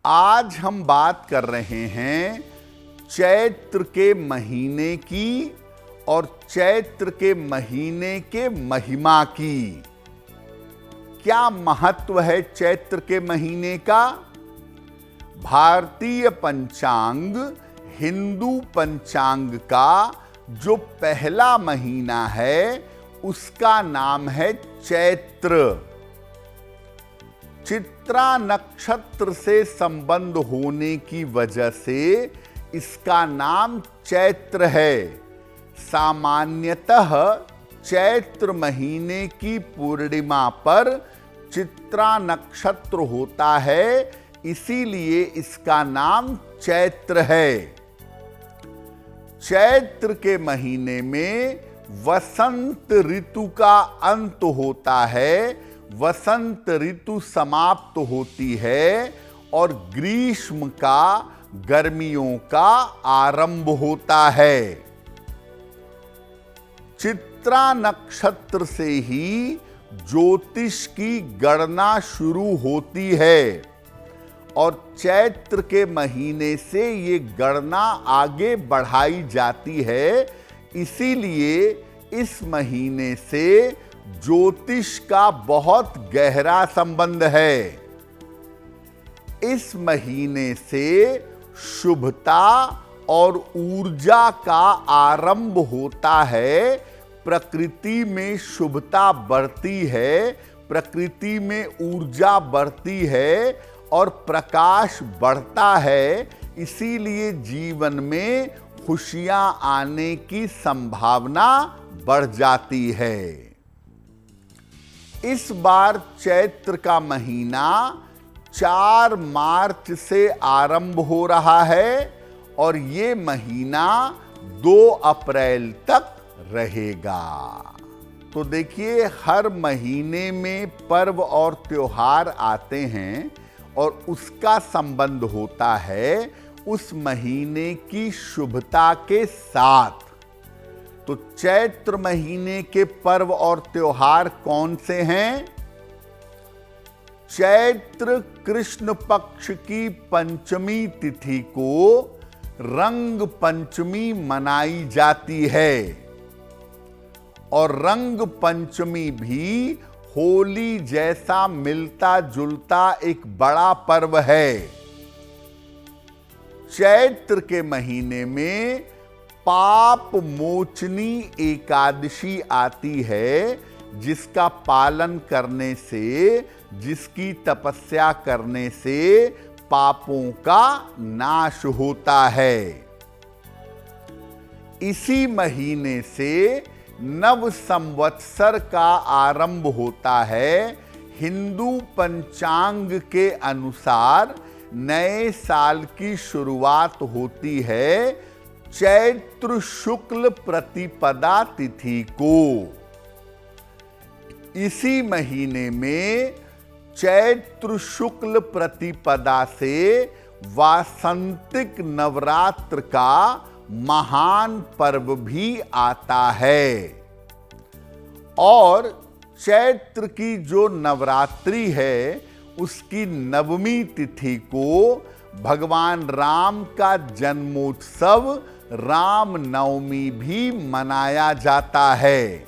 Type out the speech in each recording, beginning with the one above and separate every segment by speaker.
Speaker 1: आज हम बात कर रहे हैं चैत्र के महीने की और चैत्र के महीने के महिमा की। क्या महत्व है चैत्र के महीने का? भारतीय पंचांग, हिंदू पंचांग का जो पहला महीना है उसका नाम है चैत्र। चित्रा नक्षत्र से संबंध होने की वजह से इसका नाम चैत्र है। सामान्यतः चैत्र महीने की पूर्णिमा पर चित्रा नक्षत्र होता है, इसीलिए इसका नाम चैत्र है। चैत्र के महीने में वसंत ऋतु का अंत होता है, वसंत ऋतु समाप्त होती है और ग्रीष्म का, गर्मियों का आरंभ होता है। चित्रा नक्षत्र से ही ज्योतिष की गणना शुरू होती है और चैत्र के महीने से ये गणना आगे बढ़ाई जाती है। इसीलिए इस महीने से ज्योतिष का बहुत गहरा संबंध है। इस महीने से शुभता और ऊर्जा का आरंभ होता है। प्रकृति में शुभता बढ़ती है, प्रकृति में ऊर्जा बढ़ती है और प्रकाश बढ़ता है। इसीलिए जीवन में खुशियां आने की संभावना बढ़ जाती है। इस बार चैत्र का महीना 4 मार्च से आरंभ हो रहा है और ये महीना 2 अप्रैल तक रहेगा। तो देखिए, हर महीने में पर्व और त्योहार आते हैं और उसका संबंध होता है उस महीने की शुभता के साथ। तो चैत्र महीने के पर्व और त्योहार कौन से हैं? चैत्र कृष्ण पक्ष की पंचमी तिथि को रंग पंचमी मनाई जाती है और रंग पंचमी भी होली जैसा मिलता जुलता एक बड़ा पर्व है। चैत्र के महीने में पाप मोचनी एकादशी आती है, जिसका पालन करने से, जिसकी तपस्या करने से पापों का नाश होता है। इसी महीने से नव संवत्सर का आरंभ होता है। हिंदू पंचांग के अनुसार नए साल की शुरुआत होती है चैत्र शुक्ल प्रतिपदा तिथि को। इसी महीने में चैत्र शुक्ल प्रतिपदा से वासंतिक नवरात्र का महान पर्व भी आता है और चैत्र की जो नवरात्रि है उसकी नवमी तिथि को भगवान राम का जन्मोत्सव राम नवमी भी मनाया जाता है।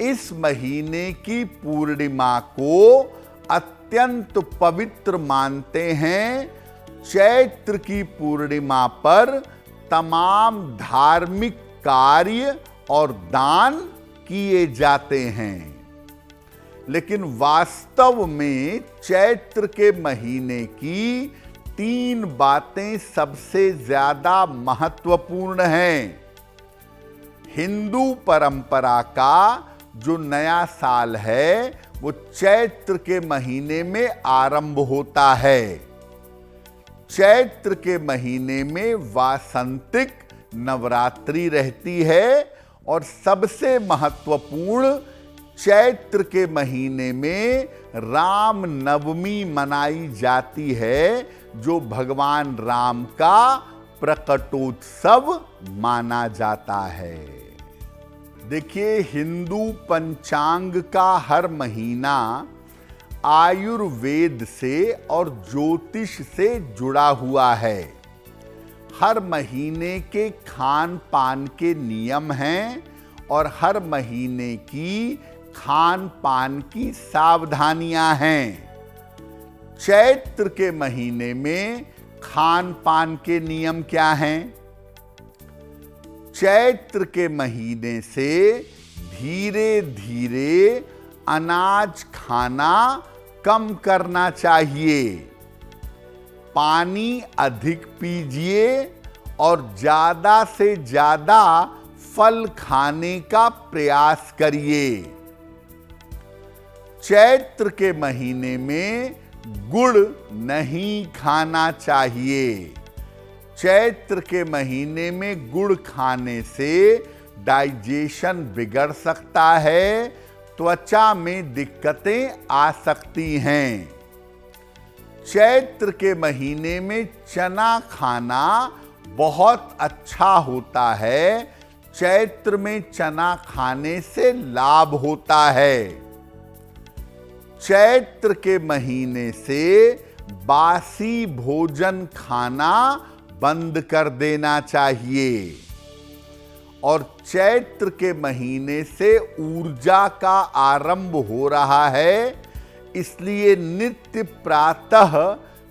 Speaker 1: इस महीने की पूर्णिमा को अत्यंत पवित्र मानते हैं। चैत्र की पूर्णिमा पर तमाम धार्मिक कार्य और दान किए जाते हैं। लेकिन वास्तव में चैत्र के महीने की 3 बातें सबसे ज्यादा महत्वपूर्ण हैं। हिंदू परंपरा का जो नया साल है वो चैत्र के महीने में आरंभ होता है। चैत्र के महीने में वासंतिक नवरात्रि रहती है और सबसे महत्वपूर्ण चैत्र के महीने में राम नवमी मनाई जाती है, जो भगवान राम का प्रकटोत्सव माना जाता है। देखिए, हिंदू पंचांग का हर महीना आयुर्वेद से और ज्योतिष से जुड़ा हुआ है। हर महीने के खान पान के नियम हैं और हर महीने की खान पान की सावधानियां हैं। चैत्र के महीने में खान पान के नियम क्या हैं? चैत्र के महीने से धीरे धीरे अनाज खाना कम करना चाहिए। पानी अधिक पीजिए और ज्यादा से ज्यादा फल खाने का प्रयास करिए। चैत्र के महीने में गुड़ नहीं खाना चाहिए। चैत्र के महीने में गुड़ खाने से डाइजेशन बिगड़ सकता है, त्वचा में दिक्कतें आ सकती हैं। चैत्र के महीने में चना खाना बहुत अच्छा होता है। चैत्र में चना खाने से लाभ होता है। चैत्र के महीने से बासी भोजन खाना बंद कर देना चाहिए और चैत्र के महीने से ऊर्जा का आरंभ हो रहा है, इसलिए नित्य प्रातः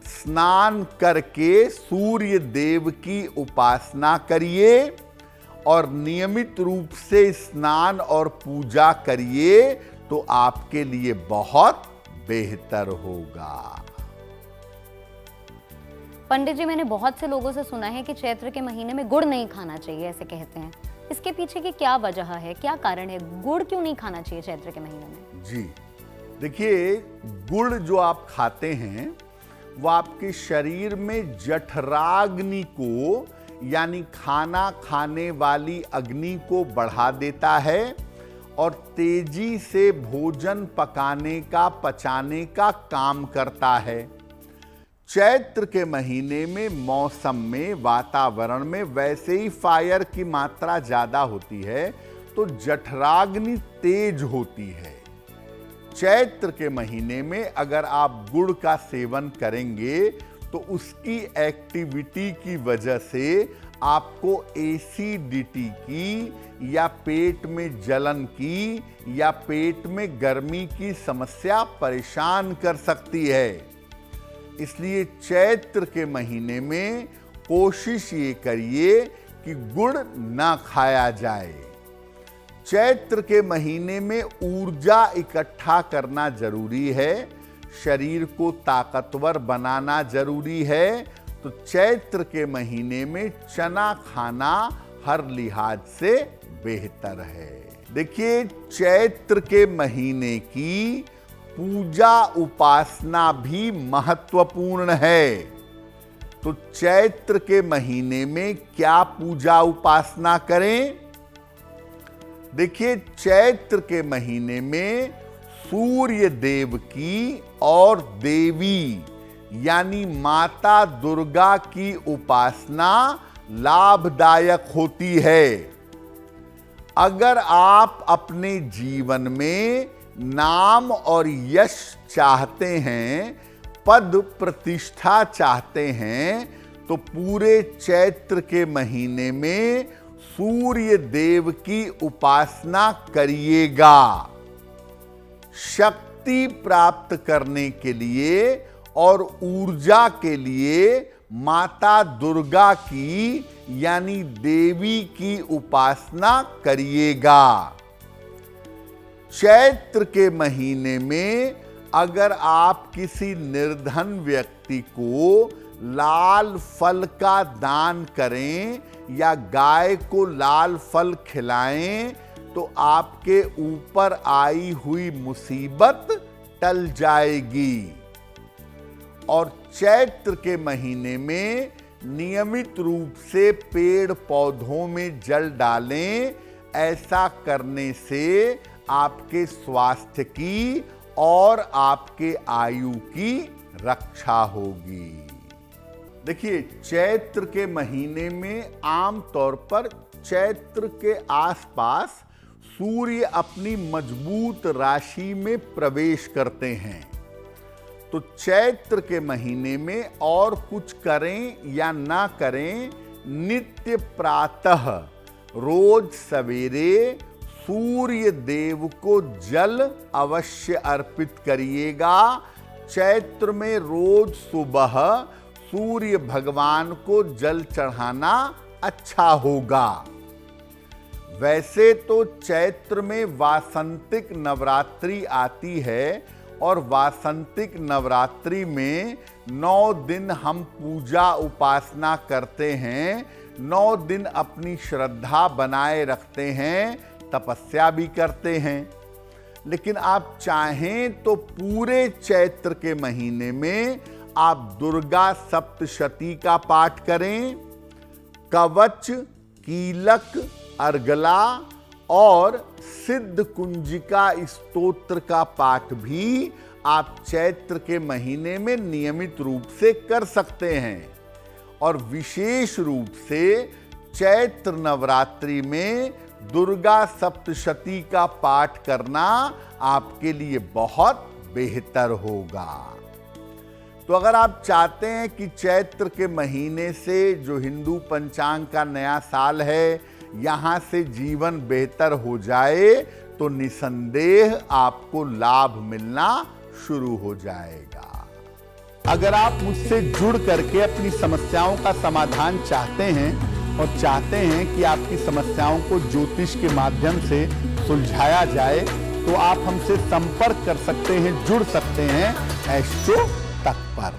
Speaker 1: स्नान करके सूर्य देव की उपासना करिए और नियमित रूप से स्नान और पूजा करिए तो आपके लिए बहुत बेहतर होगा।
Speaker 2: पंडित जी, मैंने बहुत से लोगों से सुना है कि चैत्र के महीने में गुड़ नहीं खाना चाहिए, ऐसे कहते हैं। इसके पीछे की क्या वजह है, क्या कारण है? गुड़ क्यों नहीं खाना चाहिए चैत्र के महीने में?
Speaker 1: जी देखिए, गुड़ जो आप खाते हैं वो आपके शरीर में जठराग्नि को यानी खाना खाने वाली अग्नि को बढ़ा देता है और तेजी से भोजन पकाने का पचाने का काम करता है। चैत्र के महीने में मौसम में वातावरण में वैसे ही फायर की मात्रा ज्यादा होती है तो जठराग्नि तेज होती है। चैत्र के महीने में अगर आप गुड़ का सेवन करेंगे तो उसकी एक्टिविटी की वजह से आपको एसिडिटी की या पेट में जलन की या पेट में गर्मी की समस्या परेशान कर सकती है। इसलिए चैत्र के महीने में कोशिश ये करिए कि गुड़ ना खाया जाए। चैत्र के महीने में ऊर्जा इकट्ठा करना जरूरी है, शरीर को ताकतवर बनाना जरूरी है, तो चैत्र के महीने में चना खाना हर लिहाज से बेहतर है। देखिए, चैत्र के महीने की पूजा उपासना भी महत्वपूर्ण है। तो चैत्र के महीने में क्या पूजा उपासना करें? देखिए, चैत्र के महीने में सूर्य देव की और देवी यानी माता दुर्गा की उपासना लाभदायक होती है। अगर आप अपने जीवन में नाम और यश चाहते हैं, पद प्रतिष्ठा चाहते हैं, तो पूरे चैत्र के महीने में सूर्य देव की उपासना करिएगा। शक्ति प्राप्त करने के लिए और ऊर्जा के लिए माता दुर्गा की यानी देवी की उपासना करिएगा। चैत्र के महीने में अगर आप किसी निर्धन व्यक्ति को लाल फल का दान करें या गाय को लाल फल खिलाएं तो आपके ऊपर आई हुई मुसीबत टल जाएगी। और चैत्र के महीने में नियमित रूप से पेड़ पौधों में जल डालें। ऐसा करने से आपके स्वास्थ्य की और आपके आयु की रक्षा होगी। देखिए, चैत्र के महीने में आमतौर पर चैत्र के आसपास सूर्य अपनी मजबूत राशि में प्रवेश करते हैं। तो चैत्र के महीने में और कुछ करें या ना करें, नित्य प्रातः रोज सवेरे सूर्य देव को जल अवश्य अर्पित करिएगा। चैत्र में रोज सुबह सूर्य भगवान को जल चढ़ाना अच्छा होगा। वैसे तो चैत्र में वासंतिक नवरात्रि आती है और वासंतिक नवरात्रि में 9 दिन हम पूजा उपासना करते हैं, 9 दिन अपनी श्रद्धा बनाए रखते हैं, तपस्या भी करते हैं। लेकिन आप चाहें तो पूरे चैत्र के महीने में आप दुर्गा सप्तशती का पाठ करें, कवच, कीलक, अर्गला और सिद्ध कुंजिका स्तोत्र का पाठ भी आप चैत्र के महीने में नियमित रूप से कर सकते हैं। और विशेष रूप से चैत्र नवरात्रि में दुर्गा सप्तशती का पाठ करना आपके लिए बहुत बेहतर होगा। तो अगर आप चाहते हैं कि चैत्र के महीने से जो हिंदू पंचांग का नया साल है, यहाँ से जीवन बेहतर हो जाए, तो निसंदेह आपको लाभ मिलना शुरू हो जाएगा। अगर आप मुझसे जुड़ करके अपनी समस्याओं का समाधान चाहते हैं और चाहते हैं कि आपकी समस्याओं को ज्योतिष के माध्यम से सुलझाया जाए, तो आप हमसे संपर्क कर सकते हैं, जुड़ सकते हैं एस्ट्रो तक पर।